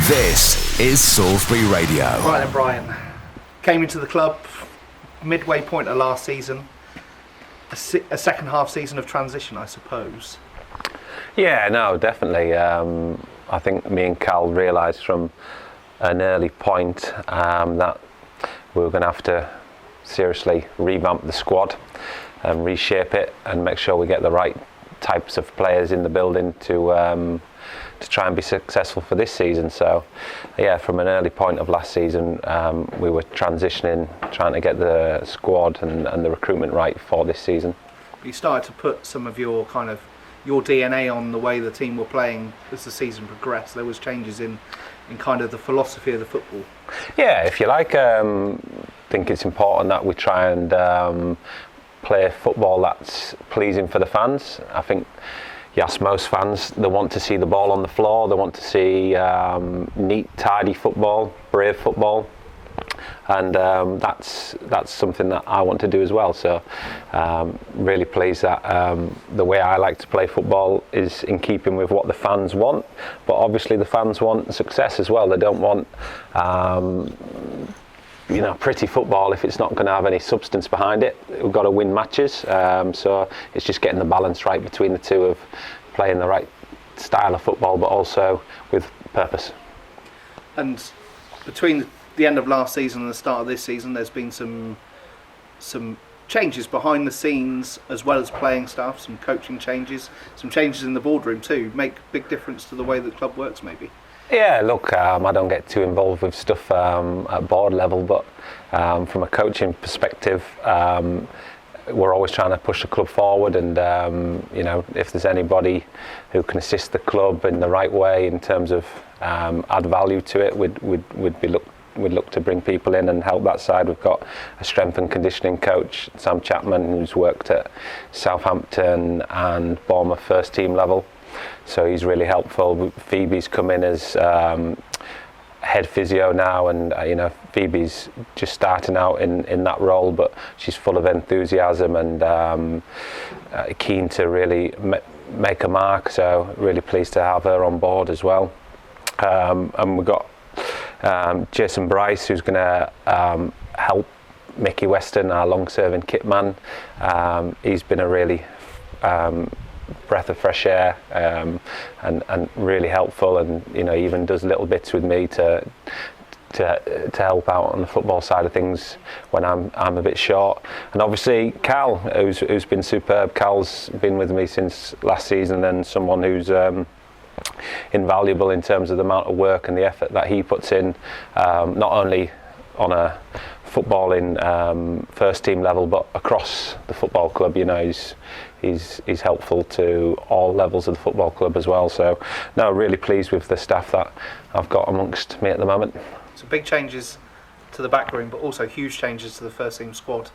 This is Salisbury Radio. Right then, Brian. Came into the club midway point of last season. A second half season of transition, I suppose. Yeah, no, definitely. I think me and Cal realised from an early point that we were going to have to seriously revamp the squad and reshape it and make sure we get the right types of players in the building to try and be successful for this season. So yeah, from an early point of last season, we were transitioning, trying to get the squad and the recruitment right for this season. You started to put some of your your DNA on the way the team were playing as the season progressed. There was changes in kind of the philosophy of the football. Yeah, if you like, I think it's important that we try and play football that's pleasing for the fans. I think you ask most fans, they want to see the ball on the floor, they want to see neat, tidy football, brave football, and that's something that I want to do as well. So really pleased that the way I like to play football is in keeping with what the fans want, but obviously the fans want success as well. They don't want pretty football if it's not going to have any substance behind it. We've got to win matches, so it's just getting the balance right between the two of playing the right style of football but also with purpose. And between the end of last season and the start of this season, there's been some changes behind the scenes as well as playing staff, some coaching changes, some changes in the boardroom too. Make a big difference to the way the club works maybe. Yeah, look, I don't get too involved with stuff at board level, but from a coaching perspective, we're always trying to push the club forward, and if there's anybody who can assist the club in the right way in terms of add value to it, we'd look to bring people in and help that side. We've got a strength and conditioning coach, Sam Chapman, who's worked at Southampton and Bournemouth first team level. So he's really helpful. Phoebe's come in as head physio now, and Phoebe's just starting out in that role, but she's full of enthusiasm and keen to really make a mark. So really pleased to have her on board as well. And we've got Jason Bryce, who's going to help Mickey Weston, our long-serving kit man. He's been a really breath of fresh air and really helpful, and even does little bits with me to help out on the football side of things when I'm a bit short. And obviously Cal, who's been superb. Cal's been with me since last season, and someone who's invaluable in terms of the amount of work and the effort that he puts in, not only on a footballing first team level but across the football club. He's helpful to all levels of the football club as well. So no, really pleased with the staff that I've got amongst me at the moment. So big changes to the back room, but also huge changes to the first team squad.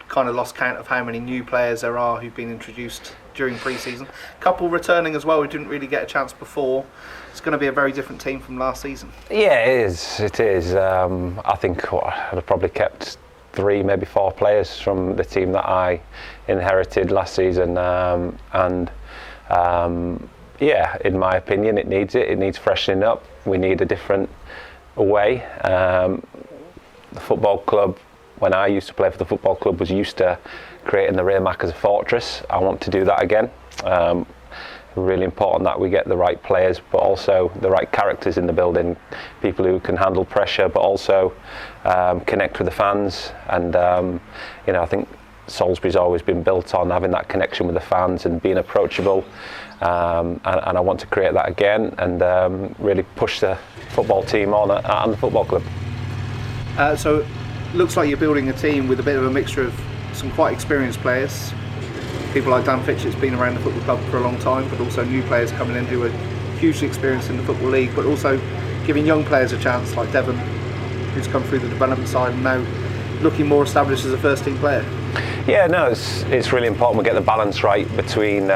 Kind of lost count of how many new players there are who've been introduced during pre-season. Couple returning as well who didn't really get a chance before. It's going to be a very different team from last season. Yeah, it is. I think I've probably kept 3, maybe 4 players from the team that I inherited last season, in my opinion it needs freshening up. We need a different way. The football club, when I used to play for the football club, was used to creating the Raymac as a fortress. I want to do that again. Really important that we get the right players, but also the right characters in the building, people who can handle pressure, but also connect with the fans. And I think Salisbury's always been built on having that connection with the fans and being approachable. And I want to create that again and really push the football team on and the football club. So looks like you're building a team with a bit of a mixture of some quite experienced players. People like Dan Fitchett's been around the football club for a long time, but also new players coming in who are hugely experienced in the Football League, but also giving young players a chance, like Devon, who's come through the development side and now looking more established as a first team player. Yeah, no, it's really important we get the balance right between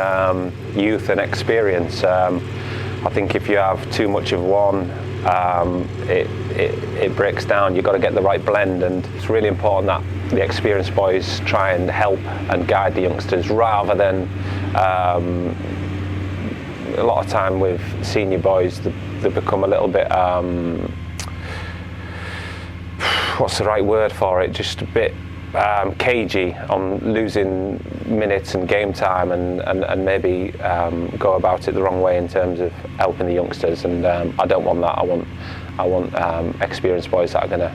youth and experience. I think if you have too much of one, it breaks down. You've got to get the right blend, and it's really important that the experienced boys try and help and guide the youngsters rather than a lot of time with senior boys. they become a little bit, what's the right word for it, just a bit cagey on losing minutes and game time, and maybe go about it the wrong way in terms of helping the youngsters, and I don't want that. I want experienced boys that are going to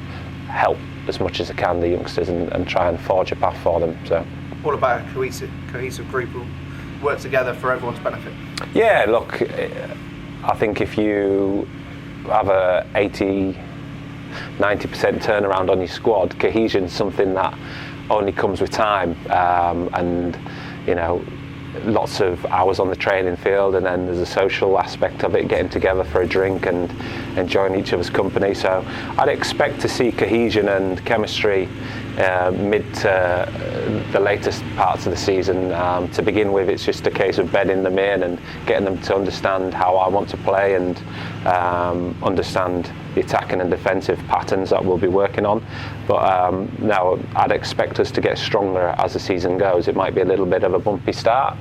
help as much as they can the youngsters and try and forge a path for them. So all about a cohesive group who work together for everyone's benefit. Yeah, look, I think if you have a 80-90% turnaround on your squad, cohesion's something that only comes with time, and you know, lots of hours on the training field, and then there's a social aspect of it, getting together for a drink and enjoying each other's company. So I'd expect to see cohesion and chemistry mid to the latest parts of the season. To begin with, it's just a case of bedding them in and getting them to understand how I want to play and understand the attacking and defensive patterns that we'll be working on. But now I'd expect us to get stronger as the season goes. It might be a little bit of a bumpy start,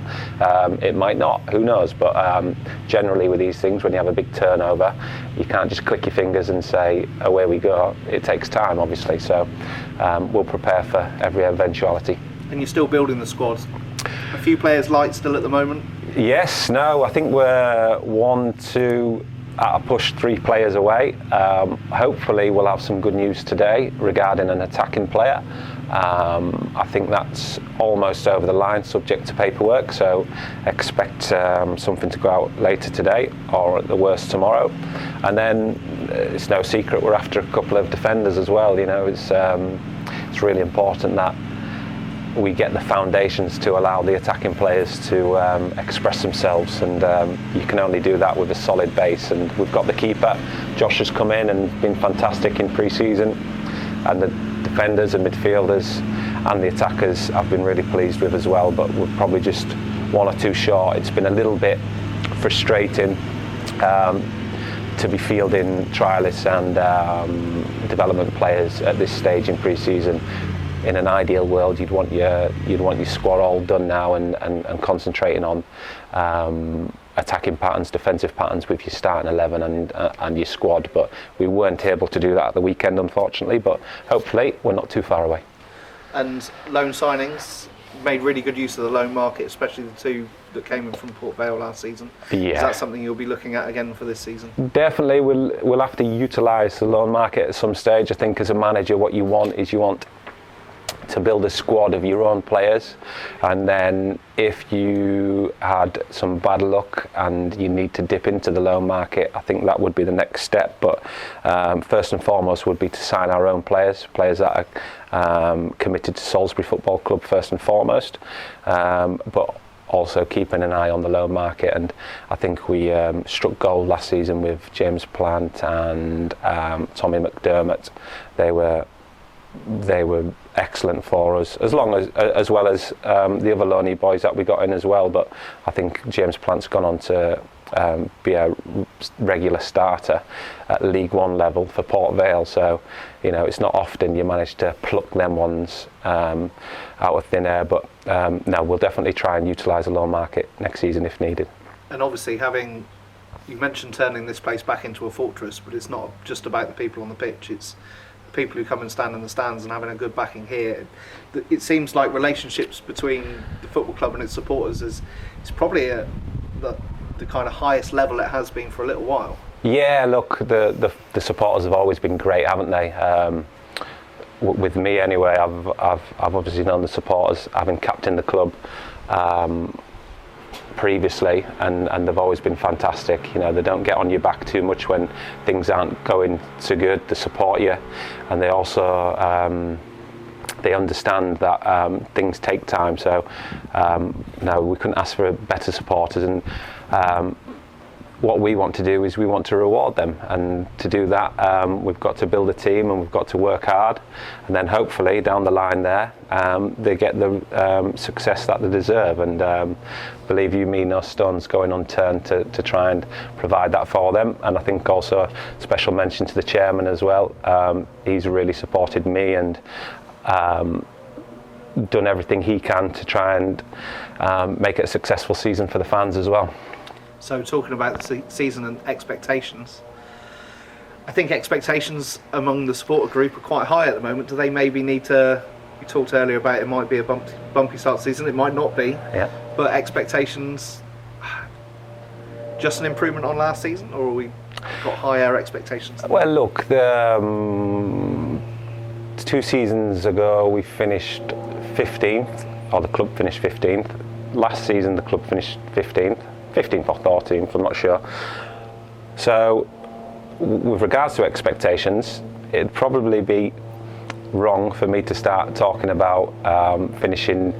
it might not, who knows, but generally with these things, when you have a big turnover, you can't just click your fingers and say away we go. It takes time, obviously, so we'll prepare for every eventuality. And you're still building the squad. A few players light still at the moment? Yes, no, I think we're 1, 2 at a push 3 players away. Hopefully we'll have some good news today regarding an attacking player. I think that's almost over the line, subject to paperwork, so expect something to go out later today, or at the worst tomorrow. And then it's no secret we're after a couple of defenders as well. You know, it's really important that we get the foundations to allow the attacking players to express themselves, and you can only do that with a solid base. And we've got the keeper, Josh, has come in and been fantastic in pre-season, and the defenders and midfielders and the attackers I've been really pleased with as well, but we're probably just 1 or 2 short. It's been a little bit frustrating to be fielding trialists and development players at this stage in pre-season. In an ideal world, you'd want your squad all done now and concentrating on attacking patterns, defensive patterns with your starting 11 and your squad. But we weren't able to do that at the weekend, unfortunately. But hopefully, we're not too far away. And loan signings, made really good use of the loan market, especially the 2 that came in from Port Vale last season. Yeah. Is that something you'll be looking at again for this season? Definitely, we'll have to utilise the loan market at some stage. I think as a manager, what you want to build a squad of your own players, and then if you had some bad luck and you need to dip into the loan market, I think that would be the next step. But first and foremost would be to sign our own players that are committed to Salisbury Football Club first and foremost, but also keeping an eye on the loan market. And I think we struck gold last season with James Plant and Tommy McDermott. They were excellent for us, as well as the other loanee boys that we got in as well. But I think James Plant's gone on to be a regular starter at League One level for Port Vale. So, you know, it's not often you manage to pluck them ones out of thin air. But no, we'll definitely try and utilise the loan market next season if needed. And obviously, you mentioned turning this place back into a fortress, but it's not just about the people on the pitch. It's people who come and stand in the stands and having a good backing here. It seems like relationships between the football club and its supporters is probably the kind of highest level it has been for a little while. Yeah, look, the supporters have always been great, haven't they? With me anyway, I've obviously known the supporters, having captained the club previously, and they've always been fantastic. You know, they don't get on your back too much when things aren't going so good. They support you, and they also they understand that things take time. So no, we couldn't ask for better supporters, and what we want to do is we want to reward them, and to do that we've got to build a team and we've got to work hard, and then hopefully down the line there they get the success that they deserve. And believe you me, no stones going unturned to try and provide that for them. And I think also special mention to the chairman as well. He's really supported me and done everything he can to try and make it a successful season for the fans as well. So talking about the season and expectations, I think expectations among the supporter group are quite high at the moment. Do they maybe need to? You talked earlier about it might be a bumpy start to the season. It might not be. Yeah. But expectations, just an improvement on last season, or are we got higher expectations? Well, look, the 2 seasons ago we finished 15th, or the club finished 15th. Last season the club finished 15th or 14th, I'm not sure. So with regards to expectations, it'd probably be wrong for me to start talking about finishing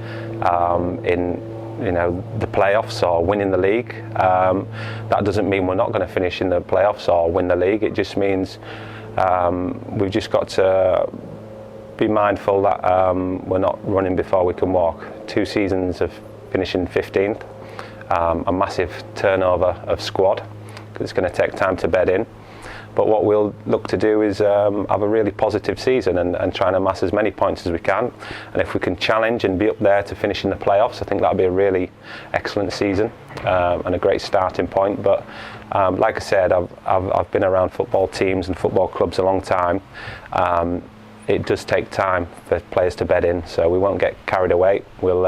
in the playoffs or winning the league. That doesn't mean we're not going to finish in the playoffs or win the league. It just means we've just got to be mindful that we're not running before we can walk. 2 seasons of finishing 15th, a massive turnover of squad, because it's going to take time to bed in. But what we'll look to do is have a really positive season and try and amass as many points as we can. And if we can challenge and be up there to finish in the playoffs, I think that'll be a really excellent season and a great starting point. But like I said, I've been around football teams and football clubs a long time. It does take time for players to bed in, so we won't get carried away. We'll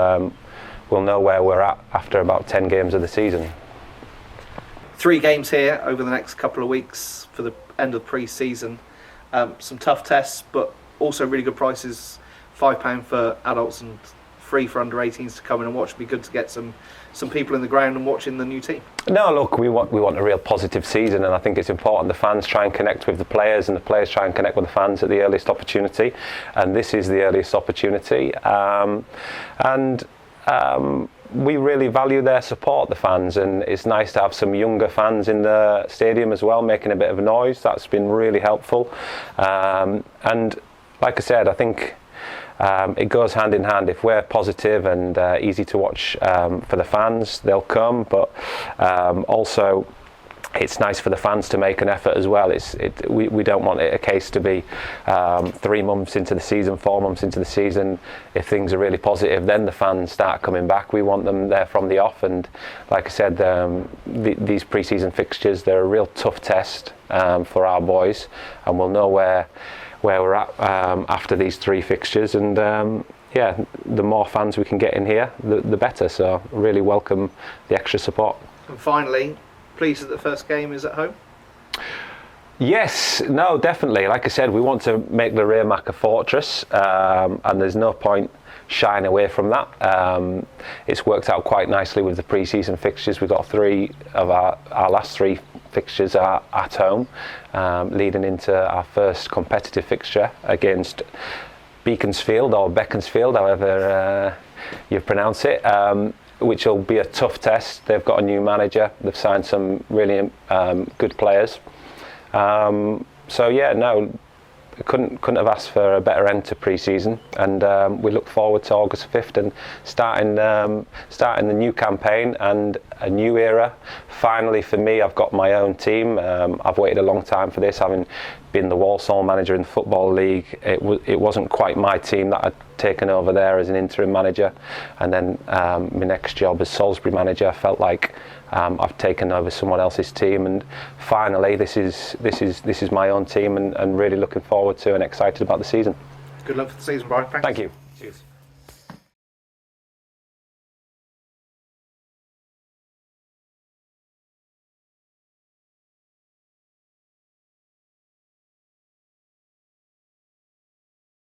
know where we're at after about 10 games of the season. 3 games here over the next couple of weeks for the end of pre-season. Some tough tests, but also really good prices. £5 for adults and free for under 18s to come in and watch. It'd be good to get some people in the ground and watching the new team. No, look, we want a real positive season, and I think it's important the fans try and connect with the players, and the players try and connect with the fans at the earliest opportunity. And this is the earliest opportunity. We really value their support, the fans, and it's nice to have some younger fans in the stadium as well, making a bit of a noise. That's been really helpful. And like I said, I think it goes hand in hand. If we're positive and easy to watch for the fans, they'll come. But also, it's nice for the fans to make an effort as well. We don't want it a case to be 3 months into the season, 4 months into the season. If things are really positive, then the fans start coming back. We want them there from the off. And like I said, these pre-season fixtures, they're a real tough test for our boys, and we'll know where we're at after these 3 fixtures. And the more fans we can get in here, the better. So really welcome the extra support. And finally, pleased that the first game is at home? Yes, no, definitely. Like I said, we want to make the Raymac a fortress, and there's no point shying away from that. It's worked out quite nicely with the pre-season fixtures. We've got 3 of our last 3 fixtures are at home, leading into our first competitive fixture against Beaconsfield, or Beaconsfield, however you pronounce it. Which will be a tough test. They've got a new manager. They've signed some really good players. Couldn't have asked for a better end to pre-season, and we look forward to August 5th and starting the new campaign and a new era. Finally, for me, I've got my own team. I've waited a long time for this, having been the Walsall manager in the Football League. It wasn't quite my team that I'd taken over there as an interim manager, and then my next job as Salisbury manager, I felt like I've taken over someone else's team, and finally this is my own team, and really looking forward to and excited about the season. Good luck for the season, Brian. Thank you. Cheers.